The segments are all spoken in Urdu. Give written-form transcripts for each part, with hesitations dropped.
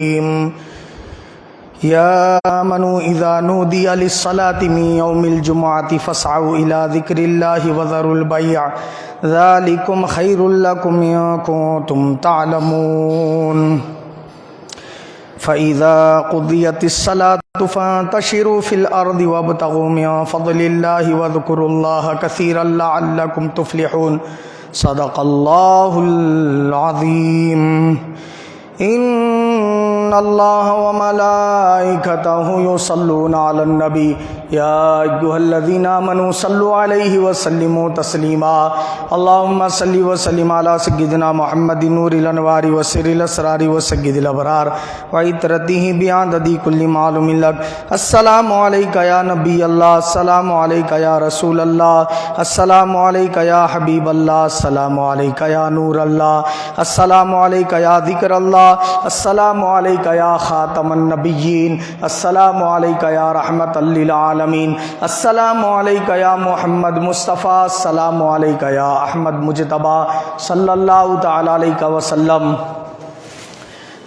يا آمنوا إذا نودي للصلاة من يوم الجمعة فاسعوا إلى ذكر الله وذروا البيع ذلكم خير لكم إن كنتم تعلمون فإذا قضيت الصلاة فانتشروا في الأرض وابتغوا من فضل الله واذكروا الله كثيرا لعلكم تفلحون صدق الله العظيم إن الله وملائكته يصلون على النبي يا أيها الذين آمنوا صلوا عليه وسلموا تسليما اللهم صل وسلم على سيدنا محمد نور الأنوار وسر الأسرار وسيد الأبرار وعطرته بعدد كل معلوم لك السلام عليك يا نبي الله السلام عليك يا رسول الله السلام عليك يا حبيب الله السلام عليك يا نور الله السلام عليك يا ذكر الله السلام عليك يا خاتم النبيين السلام عليك يا رحمة للعالمين السلام عليك يا محمد مصطفى السلام عليك يا احمد مجتبی صلی اللہ تعالی علیہ وسلم۔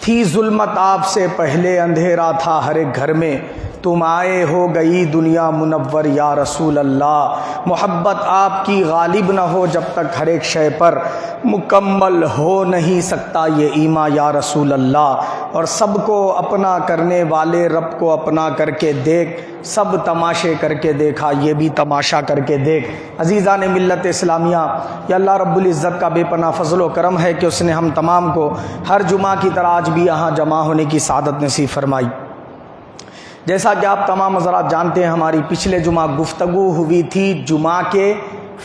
تھی ظلمت آپ سے پہلے اندھیرا تھا ہر ایک گھر میں، تم آئے ہو گئی دنیا منور یا رسول اللہ۔ محبت آپ کی غالب نہ ہو جب تک ہر ایک شے پر مکمل ہو نہیں سکتا یہ ایمان یا رسول اللہ۔ اور سب کو اپنا کرنے والے رب کو اپنا کر کے دیکھ، سب تماشے کر کے دیکھا یہ بھی تماشا کر کے دیکھ۔ عزیزان ملت اسلامیہ، یا اللہ رب العزت کا بے پناہ فضل و کرم ہے کہ اس نے ہم تمام کو ہر جمعہ کی طرح آج بھی یہاں جمع ہونے کی سعادت نصیب فرمائی۔ جیسا کہ آپ تمام حضرات جانتے ہیں، ہماری پچھلے جمعہ گفتگو ہوئی تھی جمعہ کے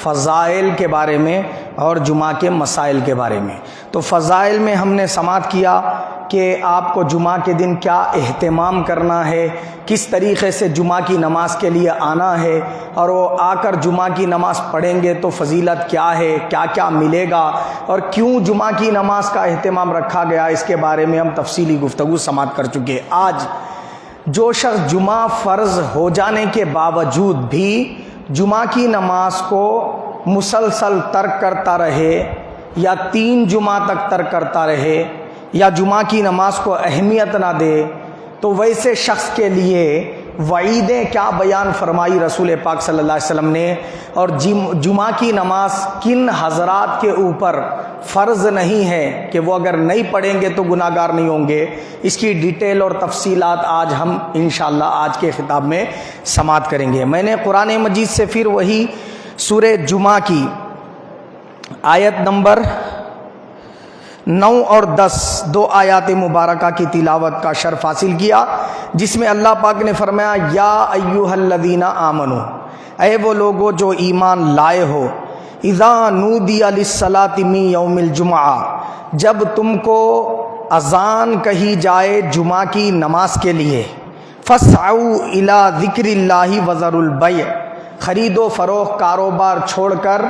فضائل کے بارے میں اور جمعہ کے مسائل کے بارے میں۔ تو فضائل میں ہم نے سماعت کیا کہ آپ کو جمعہ کے دن کیا اہتمام کرنا ہے، کس طریقے سے جمعہ کی نماز کے لیے آنا ہے، اور وہ آ کر جمعہ کی نماز پڑھیں گے تو فضیلت کیا ہے، کیا کیا ملے گا، اور کیوں جمعہ کی نماز کا اہتمام رکھا گیا، اس کے بارے میں ہم تفصیلی گفتگو سماعت کر چکے۔ آج جو شخص جمعہ فرض ہو جانے کے باوجود بھی جمعہ کی نماز کو مسلسل ترک کرتا رہے، یا 3 جمعہ تک ترک کرتا رہے، یا جمعہ کی نماز کو اہمیت نہ دے، تو ویسے شخص کے لیے وعیدیں کیا بیان فرمائی رسول پاک صلی اللہ علیہ وسلم نے، اور جمعہ کی نماز کن حضرات کے اوپر فرض نہیں ہے کہ وہ اگر نہیں پڑھیں گے تو گناہ گار نہیں ہوں گے، اس کی ڈیٹیل اور تفصیلات آج ہم انشاءاللہ آج کے خطاب میں سماعت کریں گے۔ میں نے قرآن مجید سے پھر وہی سورہ جمعہ کی آیت نمبر 9 اور 10 دو آیات مبارکہ کی تلاوت کا شرف حاصل کیا، جس میں اللہ پاک نے فرمایا یا ایھا الذین آمنو، اے وہ لوگو جو ایمان لائے ہو، اذا نودی للصلاۃ من یوم الجمعہ، جب تم کو اذان کہی جائے جمعہ کی نماز کے لیے، فاسعوا الی ذکر اللہ وذروا البیع، خرید و فروخت کاروبار چھوڑ کر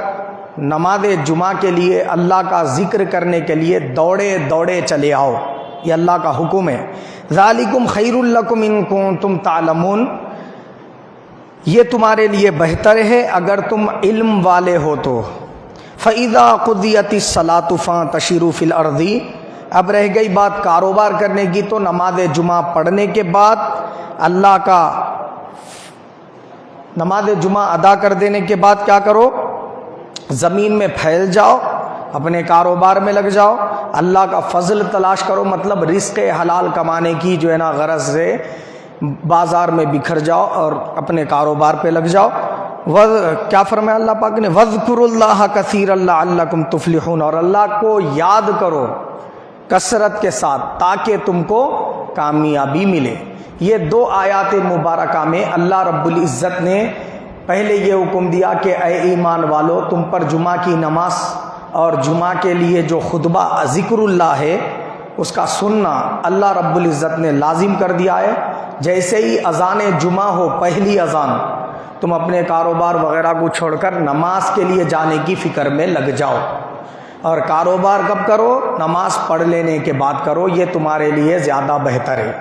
نماز جمعہ کے لیے اللہ کا ذکر کرنے کے لیے دوڑے دوڑے چلے آؤ، یہ اللہ کا حکم ہے۔ ذالکم خیر لکم ان کنتم تعلمون، یہ تمہارے لیے بہتر ہے اگر تم علم والے ہو تو۔ فَإِذَا قُضِيَتِ الصَّلَاةُ فَانتَشِرُوا فِي الْأَرْضِ، اب رہ گئی بات کاروبار کرنے کی، تو نماز جمعہ پڑھنے کے بعد اللہ کا نماز جمعہ ادا کر دینے کے بعد کیا کرو، زمین میں پھیل جاؤ، اپنے کاروبار میں لگ جاؤ، اللہ کا فضل تلاش کرو، مطلب رزق حلال کمانے کی جو ہے نا غرض سے بازار میں بکھر جاؤ اور اپنے کاروبار پہ لگ جاؤ۔ کیا فرمایا اللہ پاک نے، وَاذْكُرُوا اللَّهَ كَثِيرًا لَعَلَّكُمْ تُفْلِحُونَ، اور اللہ کو یاد کرو کثرت کے ساتھ تاکہ تم کو کامیابی ملے۔ یہ 2 آیات مبارکہ میں اللہ رب العزت نے پہلے یہ حکم دیا کہ اے ایمان والو، تم پر جمعہ کی نماز اور جمعہ کے لیے جو خطبہ ذکر اللہ ہے اس کا سننا اللہ رب العزت نے لازم کر دیا ہے۔ جیسے ہی اذان جمعہ ہو، پہلی اذان، تم اپنے کاروبار وغیرہ کو چھوڑ کر نماز کے لیے جانے کی فکر میں لگ جاؤ، اور کاروبار کب کرو، نماز پڑھ لینے کے بعد کرو، یہ تمہارے لیے زیادہ بہتر ہے۔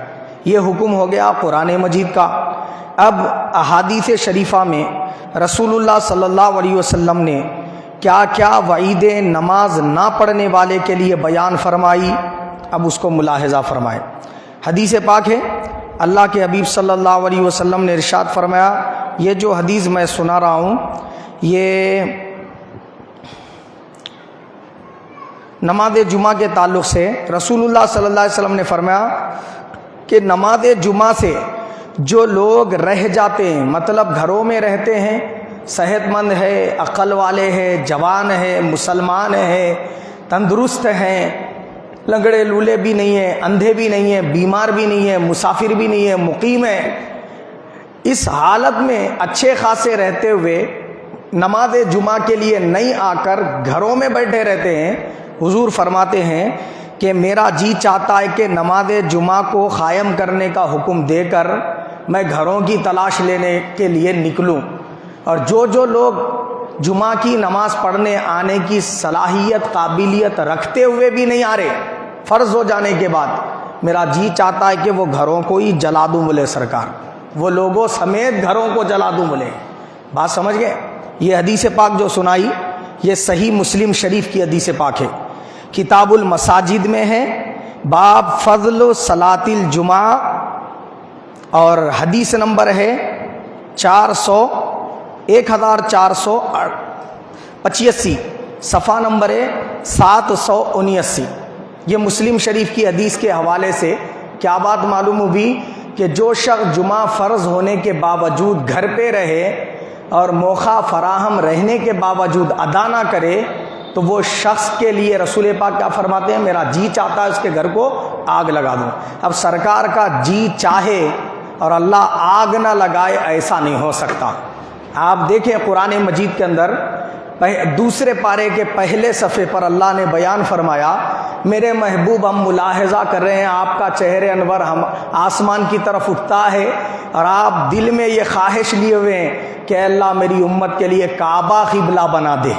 یہ حکم ہو گیا قرآن مجید کا۔ اب احادیث شریفہ میں رسول اللہ صلی اللہ علیہ وسلم نے کیا کیا وعید نماز نہ پڑھنے والے کے لیے بیان فرمائی، اب اس کو ملاحظہ فرمائیں۔ حدیث پاک ہے، اللہ کے حبیب صلی اللہ علیہ وسلم نے ارشاد فرمایا، یہ جو حدیث میں سنا رہا ہوں یہ نماز جمعہ کے تعلق سے رسول اللہ صلی اللہ علیہ وسلم نے فرمایا کہ نماز جمعہ سے جو لوگ رہ جاتے ہیں، مطلب گھروں میں رہتے ہیں، صحت مند ہے، عقل والے ہیں، جوان ہیں، مسلمان ہیں، تندرست ہیں، لنگڑے لولے بھی نہیں ہیں، اندھے بھی نہیں ہیں، بیمار بھی نہیں ہیں، مسافر بھی نہیں ہیں، مقیم ہیں، اس حالت میں اچھے خاصے رہتے ہوئے نماز جمعہ کے لیے نہیں آ کر گھروں میں بیٹھے رہتے ہیں، حضور فرماتے ہیں کہ میرا جی چاہتا ہے کہ نماز جمعہ کو قائم کرنے کا حکم دے کر میں گھروں کی تلاش لینے کے لیے نکلوں، اور جو لوگ جمعہ کی نماز پڑھنے آنے کی صلاحیت قابلیت رکھتے ہوئے بھی نہیں آ رہے فرض ہو جانے کے بعد، میرا جی چاہتا ہے کہ وہ گھروں کو ہی جلا دوں بولے سرکار، وہ لوگوں سمیت گھروں کو جلا دوں بولے۔ بات سمجھ گئے؟ یہ حدیث پاک جو سنائی یہ صحیح مسلم شریف کی حدیث پاک ہے، کتاب المساجد میں ہے، باب فضل صلاۃ الجمعہ، اور حدیث نمبر ہے 1485، صفحہ نمبر ہے 779۔ یہ مسلم شریف کی حدیث کے حوالے سے کیا بات معلوم ہوئی کہ جو شخص جمعہ فرض ہونے کے باوجود گھر پہ رہے اور موقع فراہم رہنے کے باوجود ادا نہ کرے تو وہ شخص کے لیے رسول پاک کیا فرماتے ہیں؟ میرا جی چاہتا ہے اس کے گھر کو آگ لگا دوں۔ اب سرکار کا جی چاہے اور اللہ آگ نہ لگائے ایسا نہیں ہو سکتا۔ آپ دیکھیں قرآن مجید کے اندر دوسرے پارے کے پہلے صفحے پر اللہ نے بیان فرمایا، میرے محبوب ہم ملاحظہ کر رہے ہیں آپ کا چہرے انور ہم آسمان کی طرف اٹھتا ہے اور آپ دل میں یہ خواہش لیے ہوئے ہیں کہ اللہ میری امت کے لیے کعبہ قبلہ بنا دے،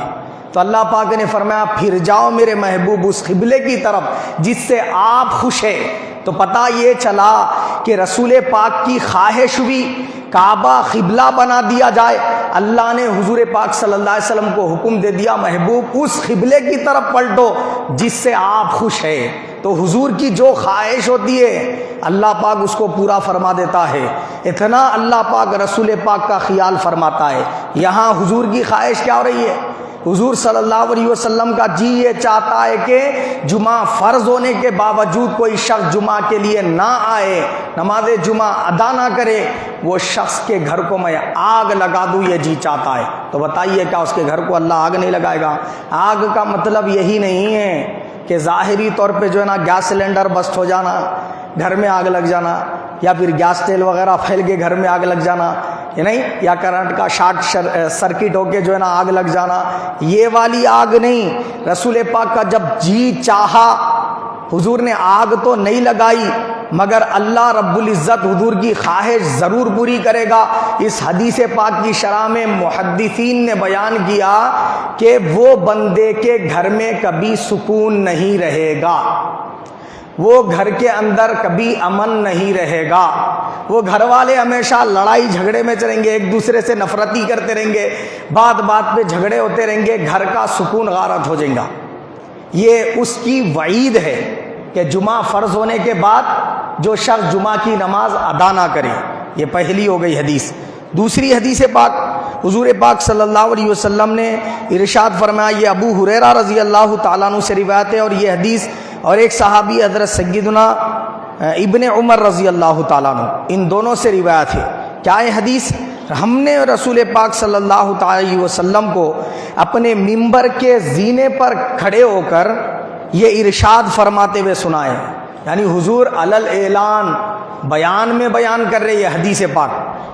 تو اللہ پاک نے فرمایا پھر جاؤ میرے محبوب اس قبلے کی طرف جس سے آپ خوش ہیں۔ تو پتہ یہ چلا کہ رسول پاک کی خواہش بھی کعبہ قبلہ بنا دیا جائے، اللہ نے حضور پاک صلی اللہ علیہ وسلم کو حکم دے دیا محبوب اس قبلے کی طرف پلٹو جس سے آپ خوش ہیں۔ تو حضور کی جو خواہش ہوتی ہے اللہ پاک اس کو پورا فرما دیتا ہے، اتنا اللہ پاک رسول پاک کا خیال فرماتا ہے۔ یہاں حضور کی خواہش کیا ہو رہی ہے؟ حضور صلی اللہ علیہ وسلم کا جی یہ چاہتا ہے کہ جمعہ فرض ہونے کے باوجود کوئی شخص جمعہ کے لیے نہ آئے، نماز جمعہ ادا نہ کرے، وہ شخص کے گھر کو میں آگ لگا دوں، یہ جی چاہتا ہے۔ تو بتائیے کیا اس کے گھر کو اللہ آگ نہیں لگائے گا؟ آگ کا مطلب یہی نہیں ہے کہ ظاہری طور پہ جو ہے نا گیس سلنڈر بسٹ ہو جانا، گھر میں آگ لگ جانا، یا پھر گیس تیل وغیرہ پھیل کے گھر میں آگ لگ جانا، یہ نہیں، یا کرنٹ کا شارٹ سرکٹ ہو کے جو ہے نا آگ لگ جانا، یہ والی آگ نہیں۔ رسول پاک کا جب جی چاہا حضور نے آگ تو نہیں لگائی، مگر اللہ رب العزت حضور کی خواہش ضرور پوری کرے گا۔ اس حدیث پاک کی شرح میں محدثین نے بیان کیا کہ وہ بندے کے گھر میں کبھی سکون نہیں رہے گا، وہ گھر کے اندر کبھی امن نہیں رہے گا، وہ گھر والے ہمیشہ لڑائی جھگڑے میں چلیں گے، ایک دوسرے سے نفرتی کرتے رہیں گے، بات بات پہ جھگڑے ہوتے رہیں گے، گھر کا سکون غارت ہو جائے گا۔ یہ اس کی وعید ہے کہ جمعہ فرض ہونے کے بعد جو شخص جمعہ کی نماز ادا نہ کرے۔ یہ پہلی ہو گئی حدیث۔ دوسری حدیث پاک حضور پاک صلی اللہ علیہ وسلم نے ارشاد فرمایا، یہ ابو ہریرہ رضی اللہ تعالیٰ عنہ سے روایت ہے، اور یہ حدیث اور ایک صحابی حضرت سیدنا ابن عمر رضی اللہ تعالیٰ عنہ، ان دونوں سے روایت ہے۔ کیا ہے حدیث؟ ہم نے رسول پاک صلی اللہ علیہ وسلم کو اپنے ممبر کے زینے پر کھڑے ہو کر یہ ارشاد فرماتے ہوئے سنائے، یعنی حضور علل اعلان بیان میں بیان کر رہے یہ حدیث پاک۔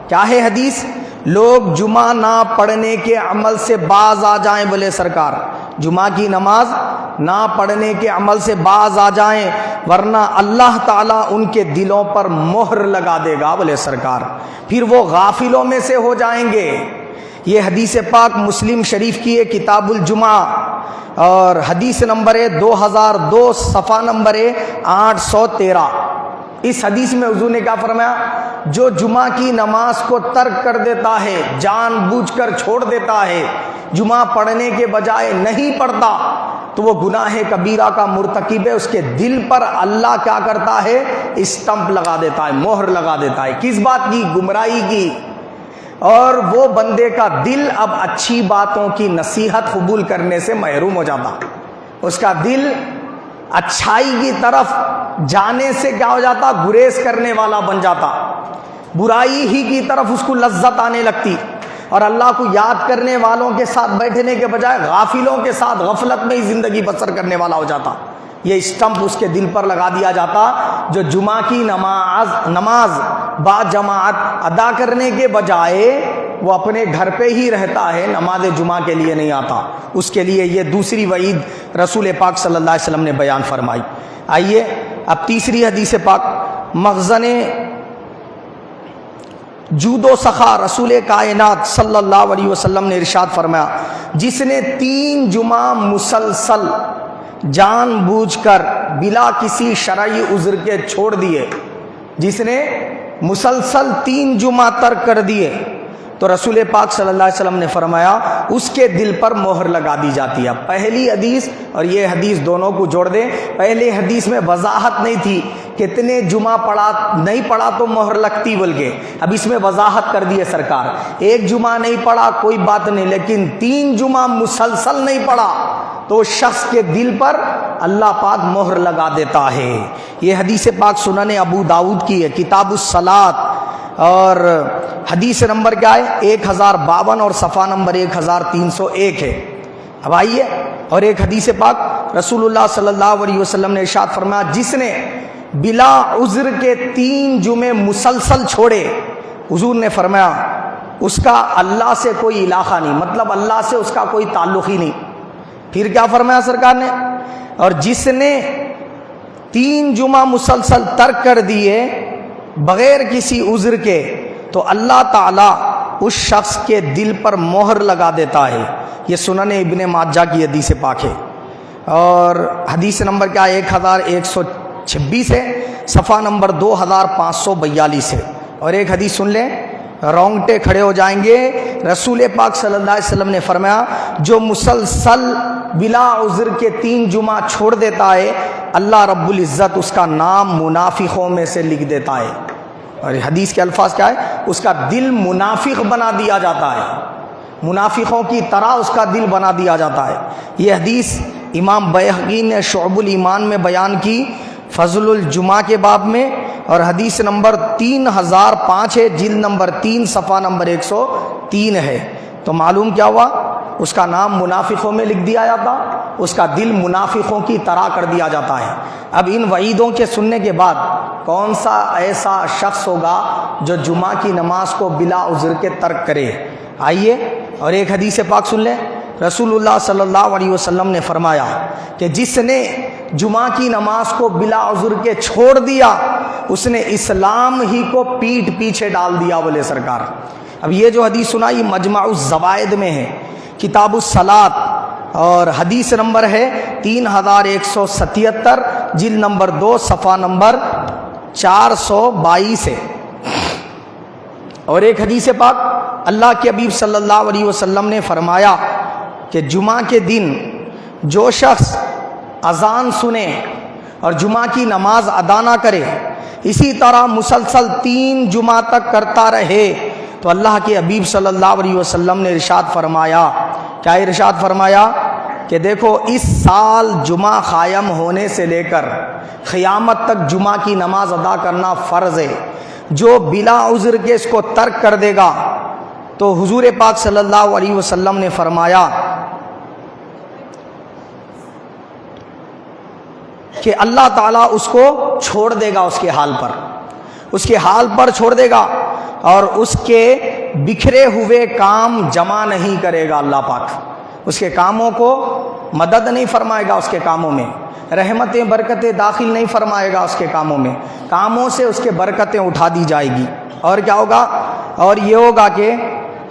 کیا ہے حدیث؟ لوگ جمعہ نہ پڑھنے کے عمل سے باز آ جائیں، بولے سرکار جمعہ کی نماز نہ پڑھنے کے عمل سے باز آ جائیں، ورنہ اللہ تعالیٰ ان کے دلوں پر مہر لگا دے گا، بولے سرکار، پھر وہ غافلوں میں سے ہو جائیں گے۔ یہ حدیث پاک مسلم شریف کی ہے، کتاب الجمعہ، اور حدیث نمبر ہے 2002، صفحہ نمبر ہے 813۔ اس حدیث میں حضور نے کیا فرمایا؟ جو جمعہ کی نماز کو ترک کر دیتا ہے، جان بوجھ کر چھوڑ دیتا ہے، جمعہ پڑھنے کے بجائے نہیں پڑھتا، تو وہ گناہ کبیرہ کا مرتکب ہے، اس کے دل پر اللہ کیا کرتا ہے؟ اسٹمپ لگا دیتا ہے، مہر لگا دیتا ہے۔ کس بات کی؟ گمراہی کی۔ اور وہ بندے کا دل اب اچھی باتوں کی نصیحت قبول کرنے سے محروم ہو جاتا، اس کا دل اچھائی کی طرف جانے سے کیا ہو جاتا؟ گریز کرنے والا بن جاتا، برائی ہی کی طرف اس کو لذت آنے لگتی، اور اللہ کو یاد کرنے والوں کے ساتھ بیٹھنے کے بجائے غافلوں کے ساتھ غفلت میں ہی زندگی بسر کرنے والا ہو جاتا۔ یہ اسٹمپ اس کے دل پر لگا دیا جاتا، جو جمعہ کی نماز با جماعت ادا کرنے کے بجائے وہ اپنے گھر پہ ہی رہتا ہے، نماز جمعہ کے لیے نہیں آتا، اس کے لیے یہ دوسری وعید رسول پاک صلی اللہ علیہ وسلم نے بیان فرمائی۔ آئیے اب تیسری حدیث پاک، مخزن جود و سخا رسول کائنات صلی اللہ علیہ وسلم نے ارشاد فرمایا، جس نے 3 جمعہ مسلسل جان بوجھ کر بلا کسی شرعی عذر کے چھوڑ دیے، جس نے مسلسل 3 جمعہ ترک کر دیے، تو رسول پاک صلی اللہ علیہ وسلم نے فرمایا اس کے دل پر مہر لگا دی جاتی ہے۔ پہلی حدیث اور یہ حدیث دونوں کو جوڑ دیں، پہلی حدیث میں وضاحت نہیں تھی کتنے جمعہ پڑھا نہیں پڑھا تو مہر لگتی، بلکہ اب اس میں وضاحت کر دی ہے سرکار، 1 جمعہ نہیں پڑھا کوئی بات نہیں، لیکن 3 جمعہ مسلسل نہیں پڑھا تو شخص کے دل پر اللہ پاک مہر لگا دیتا ہے۔ یہ حدیث پاک سنن ابو داؤد کی ہے، کتاب الصلاۃ، اور حدیث نمبر کیا ہے؟ 1052 اور صفحہ نمبر 1301 ہے۔ اب آئیے اور ایک حدیث پاک رسول اللہ صلی اللہ علیہ وسلم نے ارشاد فرمایا، جس نے بلا عذر کے 3 جمعے مسلسل چھوڑے، حضور نے فرمایا اس کا اللہ سے کوئی علاقہ نہیں، مطلب اللہ سے اس کا کوئی تعلق ہی نہیں۔ پھر کیا فرمایا سرکار نے؟ اور جس نے 3 جمعہ مسلسل ترک کر دیے بغیر کسی عذر کے، تو اللہ تعالیٰ اس شخص کے دل پر مہر لگا دیتا ہے۔ یہ سنن ابن ماجہ کی حدیث پاک ہے، اور حدیث نمبر کیا 1126 ہے، صفحہ نمبر 2542 ہے۔ اور ایک حدیث سن لیں، رونگٹے کھڑے ہو جائیں گے، رسول پاک صلی اللہ علیہ وسلم نے فرمایا جو مسلسل بلا عذر کے 3 جمعہ چھوڑ دیتا ہے، اللہ رب العزت اس کا نام منافقوں میں سے لکھ دیتا ہے۔ اور حدیث کے الفاظ کیا ہے؟ اس کا دل منافق بنا دیا جاتا ہے، منافقوں کی طرح اس کا دل بنا دیا جاتا ہے۔ یہ حدیث امام بیہقی نے شعب الایمان میں بیان کی، فضل الجمعہ کے باب میں، اور حدیث نمبر 3005 ہے، جلد نمبر 3 صفحہ نمبر 103 ہے۔ تو معلوم کیا ہوا؟ اس کا نام منافقوں میں لکھ دیا جاتا، اس کا دل منافقوں کی طرح کر دیا جاتا ہے۔ اب ان وعیدوں کے سننے کے بعد کون سا ایسا شخص ہوگا جو جمعہ کی نماز کو بلا عذر کے ترک کرے؟ آئیے اور ایک حدیث پاک سن لیں، رسول اللہ صلی اللہ علیہ وسلم نے فرمایا کہ جس نے جمعہ کی نماز کو بلا عذر کے چھوڑ دیا، اس نے اسلام ہی کو پیٹھ پیچھے ڈال دیا، بولے سرکار۔ اب یہ جو حدیث سنا یہ مجمع الزوائد میں ہے، کتاب الصلاۃ، اور حدیث نمبر ہے 3177، جلد نمبر 2 صفحہ نمبر 422 ہے۔ اور ایک حدیث پاک اللہ کے حبیب صلی اللہ علیہ وسلم نے فرمایا کہ جمعہ کے دن جو شخص اذان سنے اور جمعہ کی نماز ادا نہ کرے، اسی طرح مسلسل 3 جمعہ تک کرتا رہے، تو اللہ کے حبیب صلی اللہ علیہ وسلم نے ارشاد فرمایا، کیا ارشاد فرمایا؟ کہ دیکھو اس سال جمعہ قائم ہونے سے لے کر قیامت تک جمعہ کی نماز ادا کرنا فرض ہے، جو بلا عذر کے اس کو ترک کر دے گا تو حضور پاک صلی اللہ علیہ وسلم نے فرمایا کہ اللہ تعالیٰ اس کو چھوڑ دے گا، اس کے حال پر چھوڑ دے گا، اور اس کے بکھرے ہوئے کام جمع نہیں کرے گا۔ اللہ پاک اس کے کاموں کو مدد نہیں فرمائے گا، اس کے کاموں میں رحمتیں برکتیں داخل نہیں فرمائے گا، اس کے کاموں میں کاموں سے اس کے برکتیں اٹھا دی جائے گی۔ اور کیا ہوگا؟ اور یہ ہوگا کہ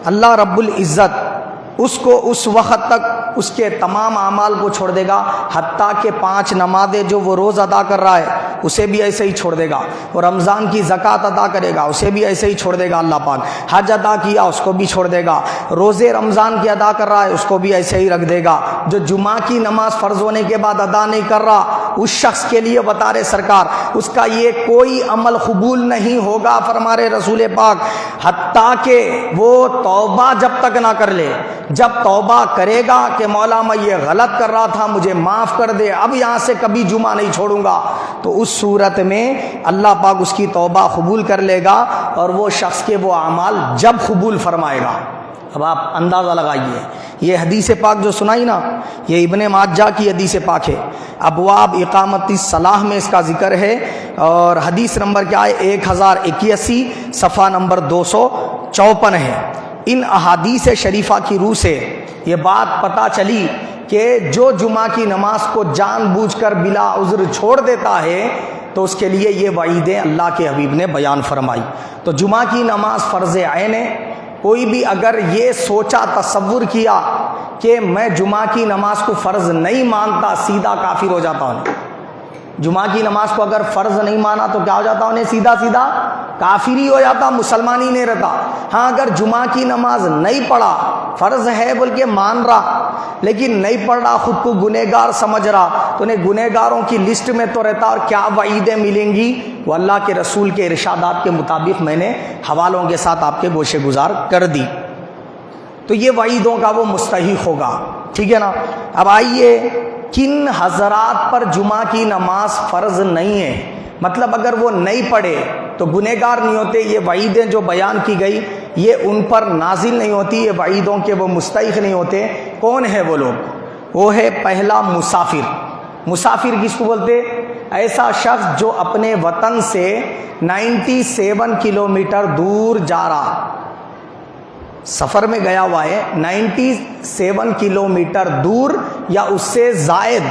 اللہ رب العزت اس کو اس وقت تک اس کے تمام اعمال کو چھوڑ دے گا، حتیٰ کہ 5 نمازیں جو وہ روز ادا کر رہا ہے اسے بھی ایسے ہی چھوڑ دے گا، اور رمضان کی زکوٰۃ ادا کرے گا اسے بھی ایسے ہی چھوڑ دے گا اللہ پاک، حج ادا کیا اس کو بھی چھوڑ دے گا، روزے رمضان کی ادا کر رہا ہے اس کو بھی ایسے ہی رکھ دے گا۔ جو جمعہ کی نماز فرض ہونے کے بعد ادا نہیں کر رہا، اس شخص کے لیے بتا رہے سرکار اس کا یہ کوئی عمل قبول نہیں ہوگا، فرما رہے رسول پاک، حتیٰ کہ وہ توبہ جب تک نہ کر لے۔ جب توبہ کرے گا کہ مولا میں یہ غلط کر رہا تھا مجھے معاف کر دے، اب یہاں سے کبھی جمعہ نہیں چھوڑوں گا، تو اس صورت میں اللہ پاک اس کی توبہ قبول کر لے گا، اور وہ شخص کے وہ اعمال جب قبول فرمائے گا۔ اب آپ اندازہ لگائیے، یہ حدیث پاک جو سنائی نا، یہ ابن ماجہ کی حدیث پاک ہے، ابواب اقامت الصلاح میں اس کا ذکر ہے، اور حدیث نمبر کیا ہے 1081، صفحہ نمبر 254 ہے۔ ان احادیث شریفہ کی روح سے یہ بات پتہ چلی کہ جو جمعہ کی نماز کو جان بوجھ کر بلا عذر چھوڑ دیتا ہے تو اس کے لیے یہ وعیدیں اللہ کے حبیب نے بیان فرمائی۔ تو جمعہ کی نماز فرض عین ہے، کوئی بھی اگر یہ سوچا تصور کیا کہ میں جمعہ کی نماز کو فرض نہیں مانتا، سیدھا کافر ہو جاتا ہوں۔ جمعہ کی نماز کو اگر فرض نہیں مانا تو کیا ہو جاتا انہیں؟ سیدھا کافر ہی ہو جاتا، مسلمان ہی نہیں رہتا۔ ہاں اگر جمعہ کی نماز نہیں پڑھا، فرض ہے بول کے مان رہا لیکن نہیں پڑھ رہا، خود کو گنہگار سمجھ رہا، تو انہیں گنہگاروں کی لسٹ میں تو رہتا، اور کیا وعیدیں ملیں گی وہ اللہ کے رسول کے ارشادات کے مطابق میں نے حوالوں کے ساتھ آپ کے گوشے گزار کر دی۔ تو یہ وعیدوں کا وہ مستحق ہوگا، ٹھیک ہے نا۔ اب آئیے کن حضرات پر جمعہ کی نماز فرض نہیں ہے، مطلب اگر وہ نہیں پڑھے تو گنہگار نہیں ہوتے، یہ وعیدیں جو بیان کی گئی یہ ان پر نازل نہیں ہوتی، یہ وعیدوں کے وہ مستحق نہیں ہوتے۔ کون ہے وہ لوگ؟ وہ ہے پہلا مسافر۔ مسافر کس کو بولتے؟ ایسا شخص جو اپنے وطن سے 97 کلومیٹر دور جا رہا، سفر میں گیا ہوا ہے، 97 کلومیٹر دور یا اس سے زائد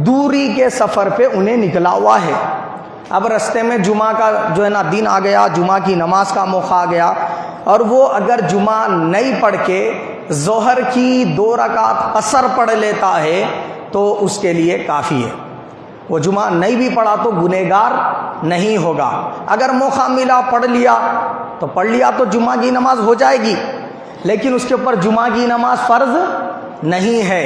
دوری کے سفر پہ انہیں نکلا ہوا ہے۔ اب رستے میں جمعہ کا جو ہے نا دن آ گیا، جمعہ کی نماز کا موقع آ گیا، اور وہ اگر جمعہ نہیں پڑھ کے ظہر کی 2 رکعت قصر پڑھ لیتا ہے تو اس کے لیے کافی ہے۔ وہ جمعہ نہیں بھی پڑھا تو گنہگار نہیں ہوگا۔ اگر موقع ملا پڑھ لیا تو پڑھ لیا تو جمعہ کی نماز ہو جائے گی، لیکن اس کے اوپر جمعہ کی نماز فرض نہیں ہے۔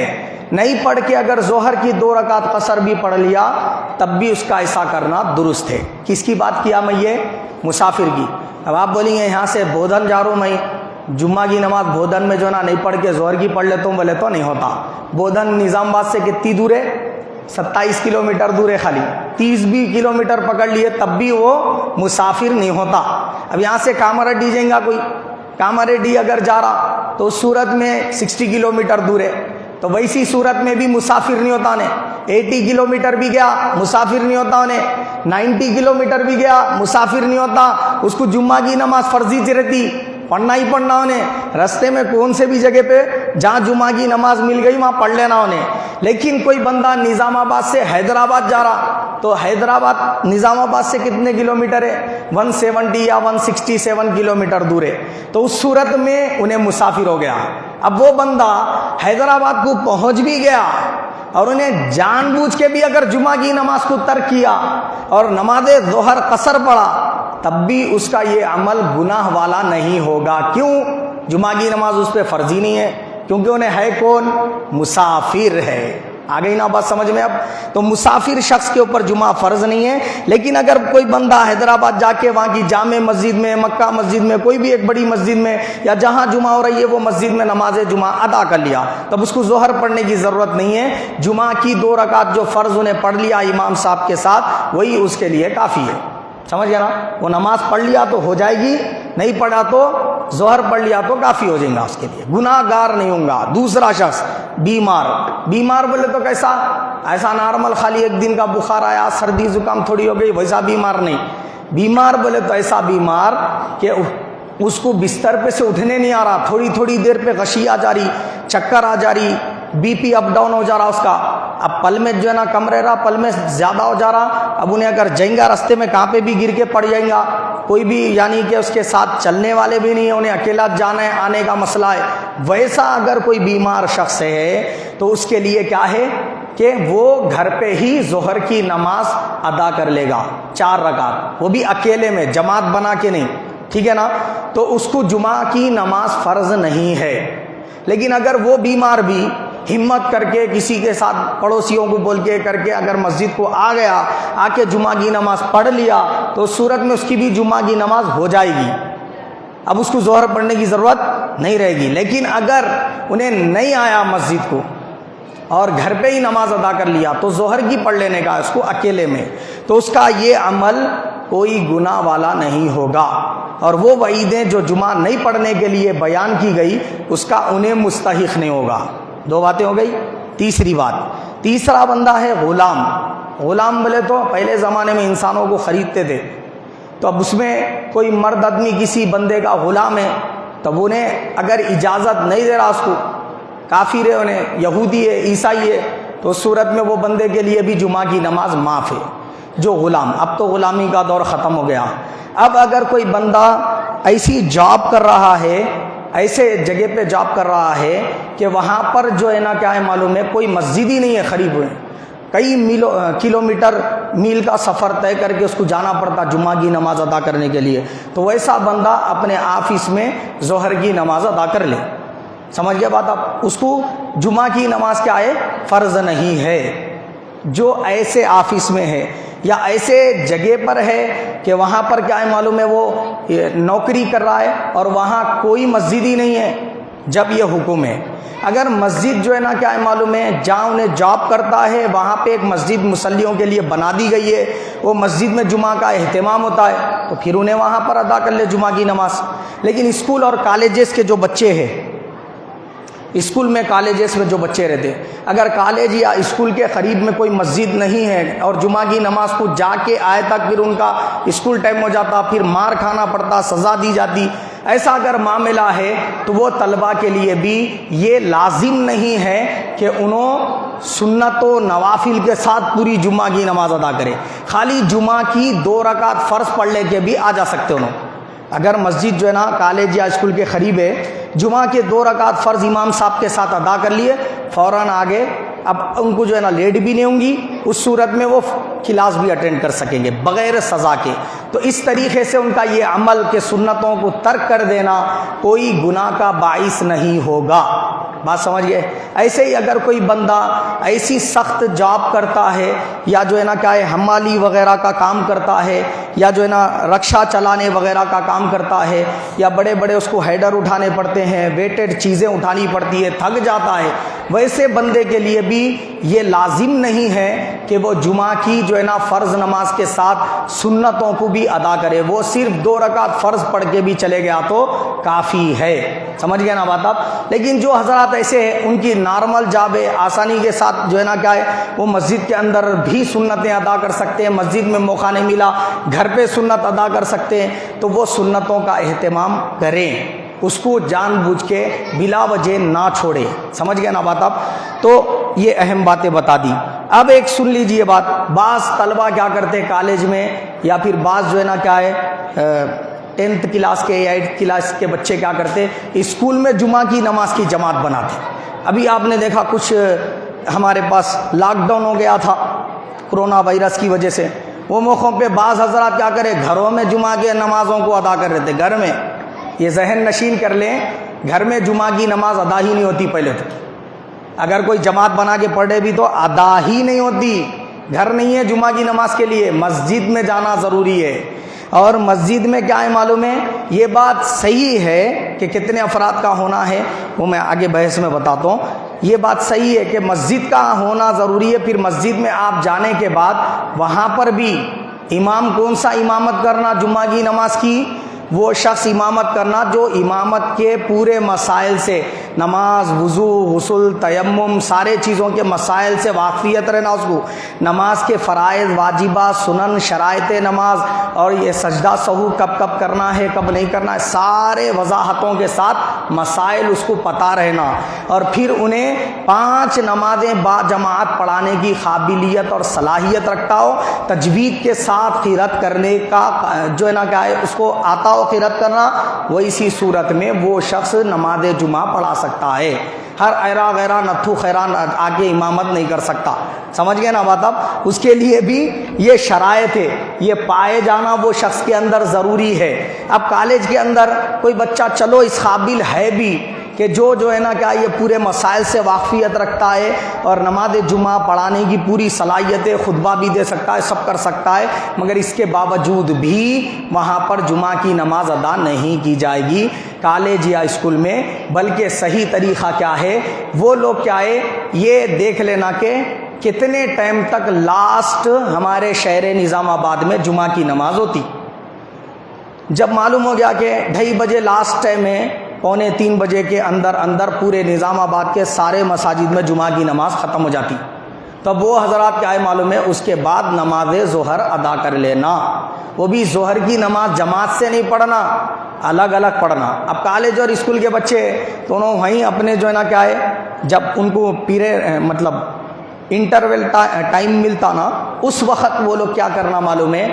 نہیں پڑھ کے اگر ظہر کی 2 رکعت قصر بھی پڑھ لیا تب بھی اس کا ایسا کرنا درست ہے۔ کس کی بات کیا میں؟ یہ مسافر کی۔ اب آپ بولیں گے یہاں سے بودھن جا رہا ہوں میں، جمعہ کی نماز بودھن میں جو نا نہیں پڑھ کے ظہر کی پڑھ لیتا ہوں، بولے تو نہیں ہوتا۔ بودھن نظام آباد سے کتنی دور ہے؟ 27 کلومیٹر دور ہے، خالی 30 بھی کلومیٹر پکڑ لیے تب بھی وہ مسافر نہیں ہوتا۔ اب یہاں سے کاماریڈی جائیں گا کوئی، کاماریڈی اگر جا رہا تو اس صورت میں 60 کلومیٹر دور ہے، تو ویسی صورت میں بھی مسافر نہیں ہوتا انہیں۔ 80 کلومیٹر بھی گیا مسافر نہیں ہوتا انہیں، 90 کلومیٹر بھی گیا مسافر نہیں ہوتا، اس کو جمعہ کی نماز فرضی رہتی، پڑھنا ہی پڑھنا انہیں۔ رستے میں کون سے بھی جگہ پہ جہاں جمعہ کی نماز مل گئی وہاں پڑھ لینا انہیں۔ لیکن کوئی بندہ نظام آباد سے حیدرآباد جا رہا تو حیدرآباد نظام آباد سے کتنے کلومیٹر ہے؟ 170 یا 167 کلومیٹر دور ہے، تو اس صورت میں انہیں مسافر ہو گیا۔ اب وہ بندہ حیدرآباد کو پہنچ بھی گیا اور انہیں جان بوجھ کے بھی اگر جمعہ کی نماز کو ترک کیا اور نماز ظہر قصر پڑھا تب بھی اس کا یہ عمل گناہ والا نہیں ہوگا۔ کیوں؟ جمعہ کی نماز اس پہ فرضی نہیں ہے، کیونکہ انہیں ہے کون؟ مسافر ہے۔ آ گئی نا بات سمجھ میں؟ اب تو مسافر شخص کے اوپر جمعہ فرض نہیں ہے، لیکن اگر کوئی بندہ حیدرآباد جا کے وہاں کی جامع مسجد میں، مکہ مسجد میں، کوئی بھی ایک بڑی مسجد میں یا جہاں جمعہ ہو رہی ہے وہ مسجد میں نماز جمعہ ادا کر لیا، تب اس کو ظہر پڑھنے کی ضرورت نہیں ہے۔ جمعہ کی 2 رکعت جو فرض انہیں پڑھ لیا امام صاحب کے ساتھ وہی اس کے لیے کافی ہے۔ سمجھ گیا نا؟ وہ نماز پڑھ لیا تو ہو جائے گی، نہیں پڑھا تو ظہر پڑھ لیا تو کافی ہو جائے گا، اس کے لیے گناہ گار نہیں ہوں گا۔ دوسرا شخص بیمار بولے تو کیسا؟ ایسا نارمل خالی ایک دن کا بخار آیا، سردی زکام تھوڑی ہو گئی، ویسا بیمار نہیں۔ بیمار بولے تو ایسا بیمار کہ اس کو بستر پہ سے اٹھنے نہیں آ رہا، تھوڑی تھوڑی دیر پہ غشی آ جا رہی، چکر آ جا رہی، بی پی اپ ڈاؤن ہو جا رہا اس کا، اب پل میں جو ہے نا کم رہ رہا، پل میں زیادہ ہو جا رہا، اب انہیں اگر جائیں گا رستے میں کہاں پہ بھی گر کے پڑ جائیں گا، کوئی بھی یعنی کہ اس کے ساتھ چلنے والے بھی نہیں ہیں، انہیں اکیلا جانا ہے، آنے کا مسئلہ ہے، ویسا اگر کوئی بیمار شخص ہے تو اس کے لیے کیا ہے کہ وہ گھر پہ ہی ظہر کی نماز ادا کر لے گا 4 رکعت، وہ بھی اکیلے میں، جماعت بنا کے نہیں، ٹھیک ہے نا. تو اس کو جمعہ کی نماز فرض نہیں ہے. لیکن اگر وہ بیمار بھی ہمت کر کے کسی کے ساتھ پڑوسیوں کو بول کے کر کے اگر مسجد کو آ گیا، آ کے جمعہ کی نماز پڑھ لیا، تو اس صورت میں اس کی بھی جمعہ کی نماز ہو جائے گی، اب اس کو ظہر پڑھنے کی ضرورت نہیں رہے گی. لیکن اگر انہیں نہیں آیا مسجد کو اور گھر پہ ہی نماز ادا کر لیا تو ظہر کی پڑھ لینے کا اس کو اکیلے میں، تو اس کا یہ عمل کوئی گناہ والا نہیں ہوگا. اور وہ وعیدیں جو جمعہ نہیں پڑھنے کے لیے بیان کی گئی اس کا انہیں مستحق نہیں ہوگا. 2 باتیں ہو گئی. تیسری بات، تیسرا بندہ ہے غلام. غلام بولے تو پہلے زمانے میں انسانوں کو خریدتے تھے، تو اب اس میں کوئی مرد آدمی کسی بندے کا غلام ہے، تب انہیں اگر اجازت نہیں دے رہا، اس کو کافر ہے، انہیں یہودی ہے، عیسائی ہے، تو اس صورت میں وہ بندے کے لیے بھی جمعہ کی نماز معاف ہے جو غلام. اب تو غلامی کا دور ختم ہو گیا. اب اگر کوئی بندہ ایسی جاب کر رہا ہے، ایسے جگہ پہ جاب کر رہا ہے کہ وہاں پر جو ہے نا کیا ہے معلوم ہے کوئی مسجد ہی نہیں ہے قریب ہوئے، کئی کلومیٹر میل کا سفر طے کر کے اس کو جانا پڑتا جمعہ کی نماز ادا کرنے کے لیے، تو ویسا بندہ اپنے آفس میں ظہر کی نماز ادا کر لے. سمجھ گئے بات آپ؟ اس کو جمعہ کی نماز کیا ہے؟ فرض نہیں ہے. جو ایسے آفس میں ہے یا ایسے جگہ پر ہے کہ وہاں پر کیا ہے معلوم ہے وہ نوکری کر رہا ہے اور وہاں کوئی مسجد ہی نہیں ہے، جب یہ حکم ہے. اگر مسجد جو ہے نا کیا ہے معلوم ہے جہاں انہیں جاب کرتا ہے وہاں پہ ایک مسجد مصلیوں کے لیے بنا دی گئی ہے، وہ مسجد میں جمعہ کا اہتمام ہوتا ہے، تو پھر انہیں وہاں پر ادا کر لے جمعہ کی نماز. لیکن اسکول اور کالجز کے جو بچے ہیں، اسکول میں کالجز میں جو بچے رہتے، اگر کالج یا اسکول کے قریب میں کوئی مسجد نہیں ہے اور جمعہ کی نماز کو جا کے آئے تک پھر ان کا اسکول ٹائم ہو جاتا، پھر مار کھانا پڑتا، سزا دی جاتی، ایسا اگر معاملہ ہے تو وہ طلبہ کے لیے بھی یہ لازم نہیں ہے کہ انہوں سنت و نوافل کے ساتھ پوری جمعہ کی نماز ادا کرے. خالی جمعہ کی 2 رکعت فرض پڑھ لے کے بھی آ جا سکتے انہوں. اگر مسجد جو ہے نا کالج یا اسکول کے قریب ہے، جمعہ کے 2 رکعت فرض امام صاحب کے ساتھ ادا کر لیے، فوراً آگے، اب ان کو جو ہے نا لیٹ بھی نہیں ہوں گی، اس صورت میں وہ کلاس بھی اٹینڈ کر سکیں گے بغیر سزا کے. تو اس طریقے سے ان کا یہ عمل کہ سنتوں کو ترک کر دینا کوئی گناہ کا باعث نہیں ہوگا. بات سمجھ گئے؟ ایسے ہی اگر کوئی بندہ ایسی سخت جاب کرتا ہے یا جو ہے نا کیا ہے حمالی وغیرہ کا کام کرتا ہے یا جو ہے نا رکشہ چلانے وغیرہ کا کام کرتا ہے یا بڑے بڑے اس کو ہیڈر اٹھانے پڑتے ہیں، ویٹڈ چیزیں اٹھانی پڑتی ہے، تھک جاتا ہے، ویسے بندے کے لیے بھی یہ لازم نہیں ہے کہ وہ جمعہ کی جو ہے نا فرض نماز کے ساتھ سنتوں کو بھی ادا کرے. وہ صرف 2 رکعت فرض پڑھ کے بھی چلے گیا تو کافی ہے. سمجھ گئے نا بات آپ؟ لیکن جو حضرات ایسے ہیں ان کی نارمل جاب ہے، آسانی کے ساتھ جو ہے نا کیا ہے وہ مسجد کے اندر بھی سنتیں ادا کر سکتے ہیں، مسجد میں موقع نہیں ملا گھر پہ سنت ادا کر سکتے ہیں، تو وہ سنتوں کا اہتمام کریں، اس کو جان بوجھ کے بلا وجہ نہ چھوڑے. سمجھ گئے نا بات آپ؟ تو یہ اہم باتیں بتا دی. اب ایک سن لیجئے بات، بعض طلبہ کیا کرتے کالج میں یا پھر بعض جو ہے نا کیا ہے 10th کلاس کے یا 8th کلاس کے بچے کیا کرتے اسکول میں جمعہ کی نماز کی جماعت بناتے. ابھی آپ نے دیکھا کچھ ہمارے پاس لاک ڈاؤن ہو گیا تھا کرونا وائرس کی وجہ سے، وہ موقعوں پہ بعض حضرات کیا کرے گھروں میں جمعہ کی نمازوں کو ادا کر رہے تھے. گھر میں یہ ذہن نشین کر لیں، گھر میں جمعہ کی نماز ادا ہی نہیں ہوتی پہلے تو. اگر کوئی جماعت بنا کے پڑھے بھی تو ادا ہی نہیں ہوتی. گھر نہیں ہے جمعہ کی نماز کے لیے، مسجد میں جانا ضروری ہے. اور مسجد میں کیا ہے معلوم ہے، یہ بات صحیح ہے کہ کتنے افراد کا ہونا ہے وہ میں آگے بحث میں بتاتا ہوں. یہ بات صحیح ہے کہ مسجد کا ہونا ضروری ہے. پھر مسجد میں آپ جانے کے بعد وہاں پر بھی امام کون سا امامت کرنا جمعہ کی نماز کی، وہ شخص امامت کرنا جو امامت کے پورے مسائل سے نماز، وضو، غسل، تیمم، سارے چیزوں کے مسائل سے واقفیت رہنا اس کو، نماز کے فرائض، واجبات، سنن، شرائط نماز، اور یہ سجدہ سہو کب کب کرنا ہے کب نہیں کرنا ہے، سارے وضاحتوں کے ساتھ مسائل اس کو پتہ رہنا، اور پھر انہیں 5 نمازیں با جماعت پڑھانے کی قابلیت اور صلاحیت رکھتا ہو، تجوید کے ساتھ قرات کرنے کا جو ہے نا کیا ہے اس کو آتا ہو قرات کرنا، وہ اسی صورت میں وہ شخص نماز جمعہ پڑھا سکتا ہے۔ ہر ایرا غیرہ نتھو خیران آگے امامت نہیں کر سکتا، سمجھ گئے نا بات؟ اب اس کے لیے بھی یہ شرائط ہے، یہ پائے جانا وہ شخص کے اندر ضروری ہے۔ اب کالج کے اندر کوئی بچہ چلو اس قابل ہے بھی کہ جو ہے نا کیا یہ پورے مسائل سے واقفیت رکھتا ہے اور نماز جمعہ پڑھانے کی پوری صلاحیت ہے، خطبہ بھی دے سکتا ہے، سب کر سکتا ہے، مگر اس کے باوجود بھی وہاں پر جمعہ کی نماز ادا نہیں کی جائے گی کالج یا اسکول میں، بلکہ صحیح طریقہ کیا ہے، وہ لوگ کیا ہے یہ دیکھ لینا کہ کتنے ٹائم تک لاسٹ ہمارے شہر نظام آباد میں جمعہ کی نماز ہوتی۔ جب معلوم ہو گیا کہ 2:30 بجے لاسٹ ٹائم ہے، 2:45 بجے کے اندر پورے نظام آباد کے سارے مساجد میں جمعہ کی نماز ختم ہو جاتی، تب وہ حضرات کیا ہے معلوم ہے اس کے بعد نماز ظہر ادا کر لینا، وہ بھی ظہر کی نماز جماعت سے نہیں پڑھنا، الگ الگ پڑھنا۔ اب کالج اور اسکول کے بچے دونوں وہیں اپنے جو ہے نا کیا ہے جب ان کو مطلب انٹرول ٹائم ملتا نا، اس وقت وہ لوگ کیا کرنا معلوم ہے،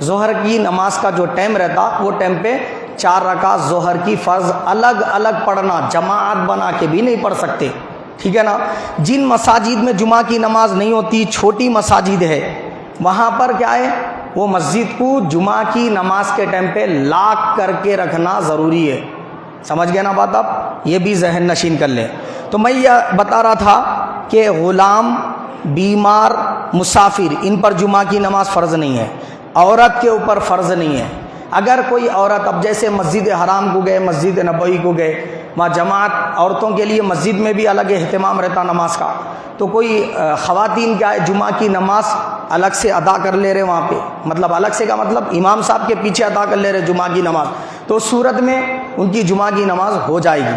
ظہر کی نماز کا جو ٹائم رہتا وہ ٹائم پہ 4 رکعت ظہر کی فرض الگ الگ پڑھنا، جماعت بنا کے بھی نہیں پڑھ سکتے، ٹھیک ہے نا۔ جن مساجد میں جمعہ کی نماز نہیں ہوتی، چھوٹی مساجد ہے، وہاں پر کیا ہے وہ مسجد کو جمعہ کی نماز کے ٹائم پہ لاک کر کے رکھنا ضروری ہے، سمجھ گئے نا بات؟ آپ یہ بھی ذہن نشین کر لیں۔ تو میں یہ بتا رہا تھا کہ غلام، بیمار، مسافر، ان پر جمعہ کی نماز فرض نہیں ہے، عورت کے اوپر فرض نہیں ہے۔ اگر کوئی عورت اب جیسے مسجد حرام کو گئے، مسجد نبوی کو گئے، وہاں جماعت عورتوں کے لیے مسجد میں بھی الگ اہتمام رہتا نماز کا، تو کوئی خواتین کیا ہے جمعہ کی نماز الگ سے ادا کر لے رہے وہاں پہ، مطلب الگ سے کا مطلب امام صاحب کے پیچھے ادا کر لے رہے جمعہ کی نماز، تو اس صورت میں ان کی جمعہ کی نماز ہو جائے گی،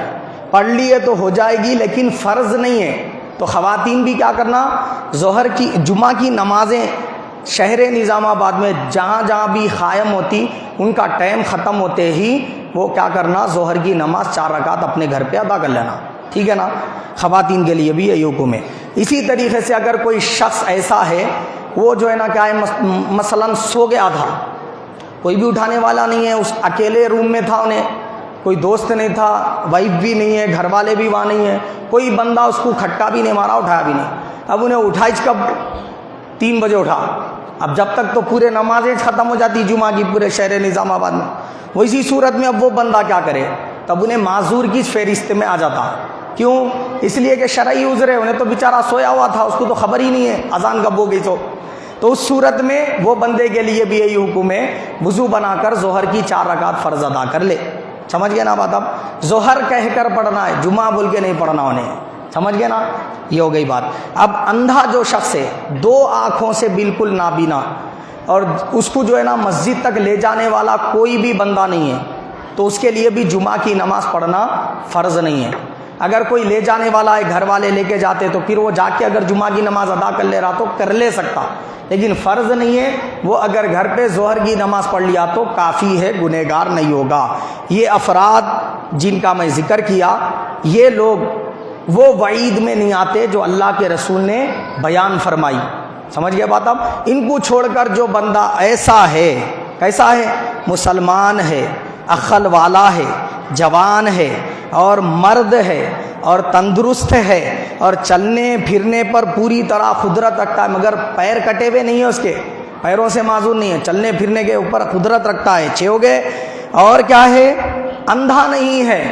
پڑھ لیے تو ہو جائے گی لیکن فرض نہیں ہے۔ تو خواتین بھی کیا کرنا، جمعہ کی نمازیں شہر نظام آباد میں جہاں جہاں بھی قائم ہوتی، ان کا ٹائم ختم ہوتے ہی وہ کیا کرنا، ظہر کی نماز 4 رکعت اپنے گھر پہ ادا کر لینا، ٹھیک ہے نا۔ خواتین کے لیے بھی یہی حکم ہے۔ اسی طریقے سے اگر کوئی شخص ایسا ہے وہ جو ہے نا کیا ہے مثلا سو گیا تھا، کوئی بھی اٹھانے والا نہیں ہے، اس اکیلے روم میں تھا، انہیں کوئی دوست نہیں تھا، وائف بھی نہیں ہے، گھر والے بھی وہاں نہیں ہیں، کوئی بندہ اس کو کھٹکا بھی نہیں مارا، اٹھایا بھی نہیں، اب انہیں اٹھائی کب 3 بجے اٹھا، اب جب تک تو پورے نمازیں ختم ہو جاتی جمعہ کی پورے شہر نظام آباد میں، وہ اسی صورت میں اب وہ بندہ کیا کرے، تب انہیں معذور کی فہرست میں آ جاتا۔ کیوں؟ اس لیے کہ شرعی عذر ہے، انہیں تو بیچارہ سویا ہوا تھا، اس کو تو خبر ہی نہیں ہے اذان کب ہو گئی، تو اس صورت میں وہ بندے کے لیے بھی یہی حکم ہے، وضو بنا کر ظہر کی 4 رکعت فرض ادا کر لے، سمجھ گئے نا بات؟ اب ظہر کہہ کر پڑھنا ہے، جمعہ بول کے نہیں پڑھنا انہیں، سمجھ گئے نا، یہ ہو گئی بات۔ اب اندھا جو شخص ہے، 2 آنکھوں سے بالکل نابینا، اور اس کو جو ہے نا مسجد تک لے جانے والا کوئی بھی بندہ نہیں ہے، تو اس کے لیے بھی جمعہ کی نماز پڑھنا فرض نہیں ہے۔ اگر کوئی لے جانے والا ہے، گھر والے لے کے جاتے، تو پھر وہ جا کے اگر جمعہ کی نماز ادا کر لے رہا تو کر لے سکتا، لیکن فرض نہیں ہے۔ وہ اگر گھر پہ ظہر کی نماز پڑھ لیا تو کافی ہے، گنہگار نہیں ہوگا۔ یہ افراد جن کا میں ذکر کیا، یہ لوگ وہ وعید میں نہیں آتے جو اللہ کے رسول نے بیان فرمائی، سمجھ گئے بات؟ اب ان کو چھوڑ کر جو بندہ ایسا ہے، کیسا ہے، مسلمان ہے، عقل والا ہے، جوان ہے اور مرد ہے اور تندرست ہے اور چلنے پھرنے پر پوری طرح قدرت رکھتا ہے، مگر پیر کٹے ہوئے نہیں ہیں، اس کے پیروں سے معذور نہیں ہے، چلنے پھرنے کے اوپر قدرت رکھتا ہے، 6 ہو گئے، اور کیا ہے، اندھا نہیں ہے،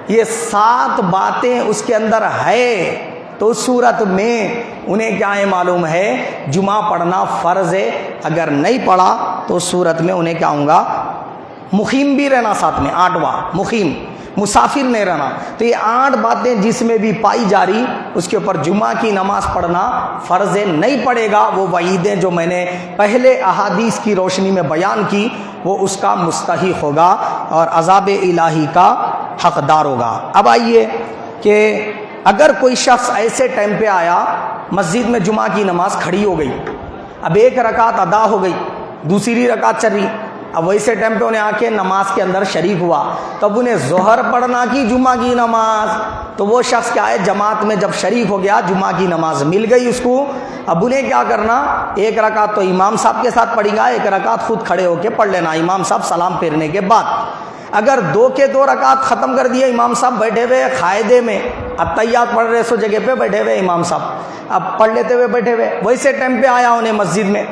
یہ 7 باتیں اس کے اندر ہے، تو اس صورت میں انہیں کیا ہے معلوم ہے، جمعہ پڑھنا فرض ہے۔ اگر نہیں پڑھا تو اس صورت میں انہیں کیا ہوں گا، مقیم بھی رہنا ساتھ میں، 8واں مقیم، مسافر نہیں رہنا۔ تو یہ 8 باتیں جس میں بھی پائی جاری، اس کے اوپر جمعہ کی نماز پڑھنا فرض ہے، نہیں پڑھے گا وہ وعیدیں جو میں نے پہلے احادیث کی روشنی میں بیان کی، وہ اس کا مستحق ہوگا اور عذاب الہی کا حقدار ہوگا۔ اب آئیے کہ اگر کوئی شخص ایسے ٹائم پہ آیا مسجد میں جمعہ کی نماز کھڑی ہو گئی، اب ایک رکعت ادا ہو گئی، دوسری رکعت چل رہی، اب ویسے ٹائم پہ انہیں آ کے نماز کے اندر شریک ہوا، تب انہیں ظہر پڑھنا کی جمعہ کی نماز، تو وہ شخص کیا ہے جماعت میں جب شریک ہو گیا، جمعہ کی نماز مل گئی اس کو، اب انہیں کیا کرنا، ایک رکعت تو امام صاحب کے ساتھ پڑھے گا، ایک رکعت خود کھڑے ہو کے پڑھ لینا امام صاحب سلام پھیرنے کے بعد۔ اگر دو کے دو رکعت ختم کر دیے، امام صاحب بیٹھے ہوئے قاعدے میں اتحیات پڑھ رہے سو جگہ پہ بیٹھے ہوئے امام صاحب اب پڑھ لیتے ہوئے بیٹھے ہوئے، ویسے ٹائم پہ آیا انہیں مسجد میں،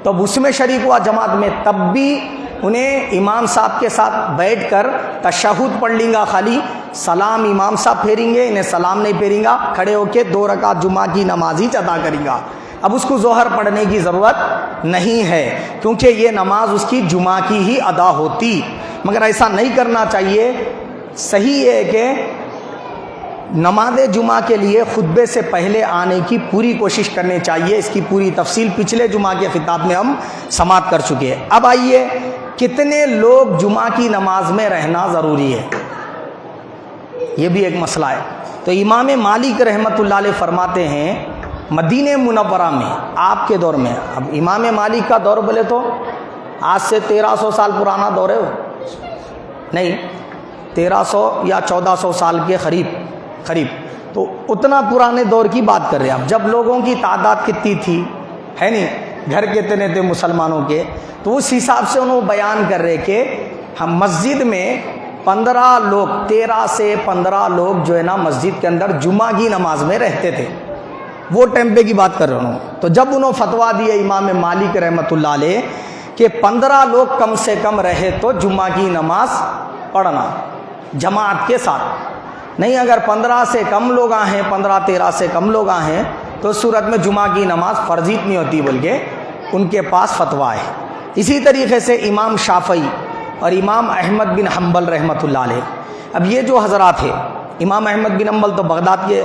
تب اس میں شریک ہوا جماعت میں، تب بھی انہیں امام صاحب کے ساتھ بیٹھ کر تشہد پڑھ لیں گا، خالی سلام امام صاحب پھیریں گے، انہیں سلام نہیں پھیریں گا، کھڑے ہو کے 2 رکعت جمعہ کی نماز ہی ادا کریں گا۔ اب اس کو ظہر پڑھنے کی ضرورت نہیں ہے، کیونکہ یہ نماز اس کی جمعہ کی ہی ادا ہوتی، مگر ایسا نہیں کرنا چاہیے۔ صحیح ہے کہ نماز جمعہ کے لیے خطبے سے پہلے آنے کی پوری کوشش کرنی چاہیے، اس کی پوری تفصیل پچھلے جمعہ کے خطاب میں ہم سماعت کر چکے ہیں۔ اب آئیے، کتنے لوگ جمعہ کی نماز میں رہنا ضروری ہے، یہ بھی ایک مسئلہ ہے۔ تو امام مالک رحمۃ اللہ علیہ فرماتے ہیں مدینہ منورہ میں آپ کے دور میں، اب امام مالک کا دور بولے تو آج سے 1300 سال پرانا دور ہے، وہ نہیں 1300 یا 1400 سال کے قریب تو اتنا پرانے دور کی بات کر رہے ہیں۔ اب جب لوگوں کی تعداد کتنی تھی، ہے نہیں، گھر کتنے تھے مسلمانوں کے، تو اس حساب سے انہوں بیان کر رہے کہ ہم مسجد میں 15 لوگ، 13 سے 15 لوگ جو ہے نا مسجد کے اندر جمعہ کی نماز میں رہتے تھے، وہ ٹائم پہ کی بات کر رہے ہوں۔ تو جب انہوں فتویٰ دیے امام مالک رحمۃ اللہ علیہ کہ 15 لوگ کم سے کم رہے تو جمعہ کی نماز پڑھنا جماعت کے ساتھ، نہیں اگر 15 سے کم لوگ آئے ہیں، 15-13 سے کم لوگ آئے ہیں، تو اس صورت میں جمعہ کی نماز فرضیت نہیں ہوتی، بلکہ ان کے پاس فتویٰ ہے۔ اسی طریقے سے امام شافعی اور امام احمد بن حنبل رحمۃ اللہ علیہ، اب یہ جو حضرات ہیں، امام احمد بن حنبل تو بغداد کے،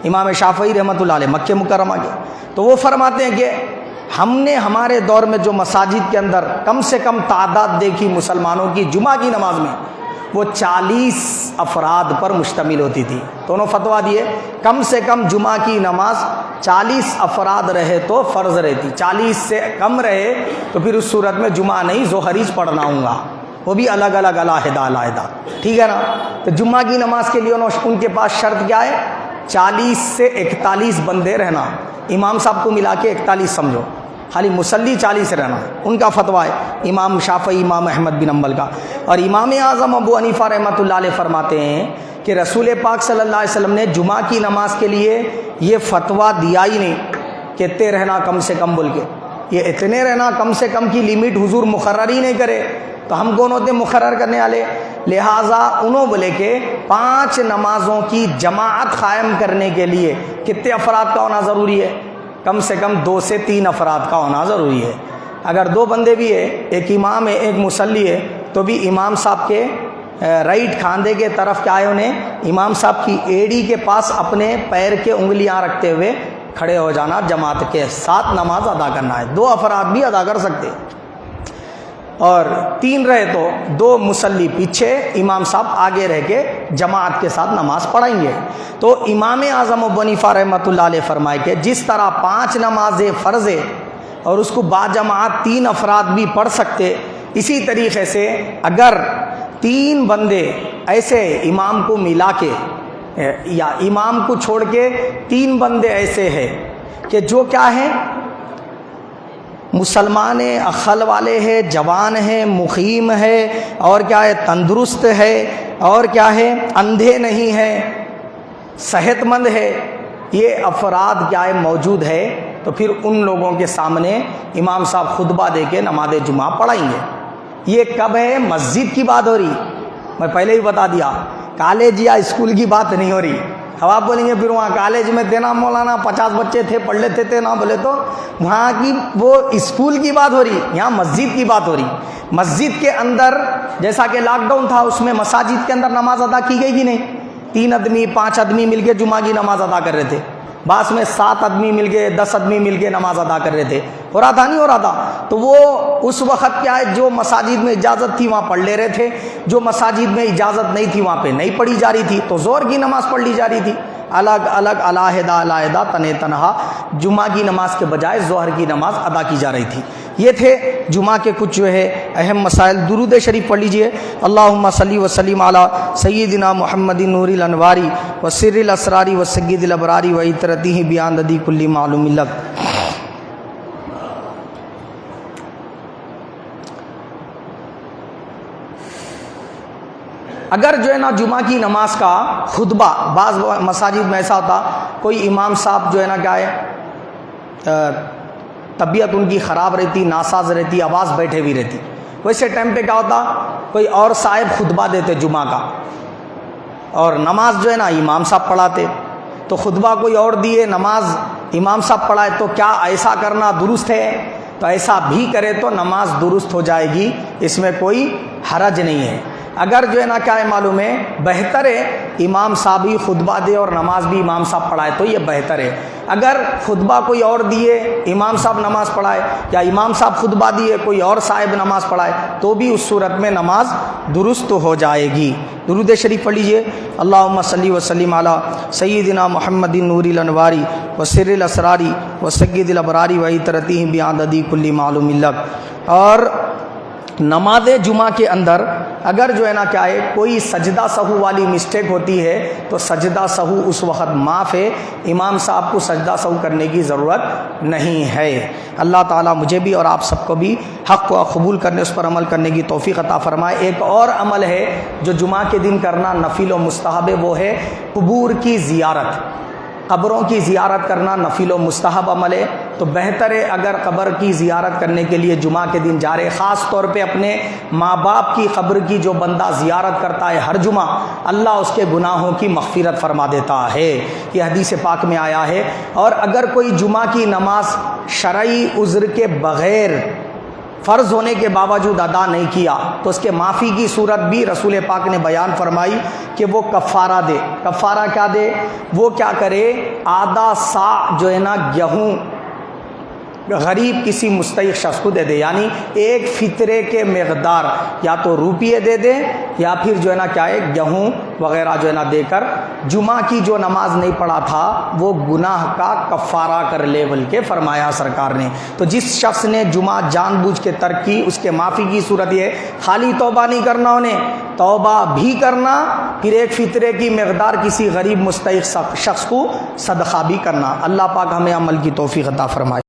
امام شافعی رحمۃ اللہ علیہ مکہ مکرمہ کے، تو وہ فرماتے ہیں کہ ہم نے ہمارے دور میں جو مساجد کے اندر کم سے کم تعداد دیکھی مسلمانوں کی جمعہ کی نماز میں، وہ 40 افراد پر مشتمل ہوتی تھی۔ تو انہوں فتویٰ دیے کم سے کم جمعہ کی نماز 40 افراد رہے تو فرض رہتی، 40 سے کم رہے تو پھر اس صورت میں جمعہ نہیں ظہریج پڑھنا ہوں گا، وہ بھی الگ الگ علیحدہ، ٹھیک ہے نا۔ تو جمعہ کی نماز کے لیے ان کے پاس شرط کیا ہے، 40 سے 41 بندے رہنا، امام صاحب کو ملا کے 41 سمجھو، خالی مصلی 40 رہنا، ان کا فتویٰ ہے امام شافعی، امام احمد بن حنبل کا۔ اور امام اعظم ابو حنیفہ رحمۃ اللہ علیہ فرماتے ہیں کہ رسول پاک صلی اللہ علیہ وسلم نے جمعہ کی نماز کے لیے یہ فتویٰ دیا ہی نہیں کہ اتنے رہنا کم سے کم بول کے، یہ اتنے رہنا کم سے کم کی لمٹ حضور مقرر ہی نہیں کرے، تو ہم کون ہوتے مقرر کرنے والے؟ لہٰذا انہوں بولے کہ 5 نمازوں کی جماعت قائم کرنے کے لیے کتنے افراد کا ہونا ضروری ہے؟ کم سے کم 2 سے 3 افراد کا ہونا ضروری ہے۔ اگر 2 بندے بھی ہے، ایک امام ہے ایک مصلی ہے، تو بھی امام صاحب کے رائٹ کھاندے کے طرف کیا ہے، انہیں امام صاحب کی ایڑی کے پاس اپنے پیر کے انگلیاں رکھتے ہوئے کھڑے ہو جانا، جماعت کے ساتھ نماز ادا کرنا ہے۔ 2 افراد بھی ادا کر سکتے، اور 3 رہے تو 2 مصلی پیچھے، امام صاحب آگے رہ کے جماعت کے ساتھ نماز پڑھائیں گے۔ تو امام اعظم ابو حنیفہ رحمۃ اللہ علیہ فرمائے کہ جس طرح 5 نمازیں فرض ہے اور اس کو باجماعت 3 افراد بھی پڑھ سکتے، اسی طریقے سے اگر 3 بندے ایسے امام کو ملا کے یا امام کو چھوڑ کے 3 بندے ایسے ہیں کہ جو کیا ہیں، مسلمان ہیں، عقل والے ہیں، جوان ہیں، مقیم ہے، اور کیا ہے تندرست ہے، اور کیا ہے اندھے نہیں ہیں، صحت مند ہے، یہ افراد کیا ہے موجود ہے، تو پھر ان لوگوں کے سامنے امام صاحب خطبہ دے کے نماز جمعہ پڑھائیں گے۔ یہ کب ہے؟ مسجد کی بات ہو رہی، میں پہلے ہی بتا دیا، کالج یا اسکول کی بات نہیں ہو رہی۔ اب آپ بولیں گے پھر وہاں کالج میں تھے نا مولانا 50 بچے تھے پڑھ لیتے تھے نا، بولے تو وہاں کی وہ اسکول کی بات ہو رہی، یہاں مسجد کی بات ہو رہی۔ مسجد کے اندر جیسا کہ لاک ڈاؤن تھا، اس میں مساجد کے اندر نماز ادا کی گئی کہ نہیں؟ 3 آدمی 5 آدمی مل کے جمعہ کی نماز ادا کر رہے تھے، بعض میں 7 آدمی مل کے 10 آدمی مل کے نماز ادا کر رہے تھے، ہو رہا تھا نہیں ہو رہا تھا؟ تو وہ اس وقت کیا ہے، جو مساجد میں اجازت تھی وہاں پڑھ لے رہے تھے، جو مساجد میں اجازت نہیں تھی وہاں پہ نہیں پڑھی جا رہی تھی، تو ظہر کی نماز پڑھ لی جا رہی تھی، الگ الگ علیحدہ علیحدہ تنہا جمعہ کی نماز کے بجائے ظہر کی نماز ادا کی جا رہی تھی۔ یہ تھے جمعہ کے کچھ جو ہے اہم مسائل۔ درود شریف پڑھ لیجئے، اللہم صلی وسلم علی سیدنا محمد نور الانواری و سر الاسرار و سید الابراری و عطرتہ بعدد کل معلوم لک۔ اگر جو ہے نا جمعہ کی نماز کا خطبہ، بعض مساجد میں ایسا ہوتا کوئی امام صاحب جو ہے نا کیا ہے طبیعت ان کی خراب رہتی، ناساز رہتی، آواز بیٹھے ہوئی رہتی، ویسے ٹائم پہ کیا ہوتا کوئی اور صاحب خطبہ دیتے جمعہ کا، اور نماز جو ہے نا امام صاحب پڑھاتے، تو خطبہ کوئی اور دیے نماز امام صاحب پڑھائے، تو کیا ایسا کرنا درست ہے؟ تو ایسا بھی کرے تو نماز درست ہو جائے گی، اس میں کوئی حرج نہیں ہے۔ اگر جو ہے نا کیا ہے معلوم ہے، بہتر ہے امام صاحب ہی خطبہ دے اور نماز بھی امام صاحب پڑھائے تو یہ بہتر ہے۔ اگر خطبہ کوئی اور دیے امام صاحب نماز پڑھائے، یا امام صاحب خطبہ دیے کوئی اور صاحب نماز پڑھائے، تو بھی اس صورت میں نماز درست ہو جائے گی۔ درود شریف پڑھ لیجئے، اللہم صلی وسلم علی سیدنا محمد نور الانواری و سر الاسراری و سید الابراری و عطرتہ بعدد کل معلوم لک۔ اور نماز جمعہ کے اندر اگر جو ہے نا کیا ہے کوئی سجدہ سہو والی مسٹیک ہوتی ہے تو سجدہ سہو اس وقت معاف ہے، امام صاحب کو سجدہ سہو کرنے کی ضرورت نہیں ہے۔ اللہ تعالیٰ مجھے بھی اور آپ سب کو بھی حق کو قبول کرنے، اس پر عمل کرنے کی توفیق عطا فرمائے۔ ایک اور عمل ہے جو جمعہ کے دن کرنا نفل و مستحب ہے، وہ ہے قبور کی زیارت۔ قبروں کی زیارت کرنا نفل و مستحب عمل ہے، تو بہتر ہے اگر قبر کی زیارت کرنے کے لیے جمعہ کے دن جا رہے، خاص طور پہ اپنے ماں باپ کی قبر کی جو بندہ زیارت کرتا ہے ہر جمعہ، اللہ اس کے گناہوں کی مغفرت فرما دیتا ہے، یہ حدیث پاک میں آیا ہے۔ اور اگر کوئی جمعہ کی نماز شرعی عذر کے بغیر فرض ہونے کے باوجود ادا نہیں کیا تو اس کے معافی کی صورت بھی رسول پاک نے بیان فرمائی کہ وہ کفارہ دے۔ کفارہ کیا دے؟ وہ کیا کرے، آدھا صاع جو ہے نا گیہوں غریب کسی مستحق شخص کو دے دے، یعنی ایک فطرے کے مقدار، یا تو روپیے دے دے یا پھر جو ہے نا کیا ہے گیہوں وغیرہ جو ہے نا دے کر جمعہ کی جو نماز نہیں پڑھا تھا وہ گناہ کا کفارہ کر لے، بلکہ فرمایا سرکار نے۔ تو جس شخص نے جمعہ جان بوجھ کے ترک کی اس کے معافی کی صورت یہ ہے، خالی توبہ نہیں کرنا انہیں، توبہ بھی کرنا، پھر ایک فطرے کی مقدار کسی غریب مستحق شخص کو صدقہ بھی کرنا۔ اللہ پاک ہمیں عمل کی توفیق عطا فرمائے۔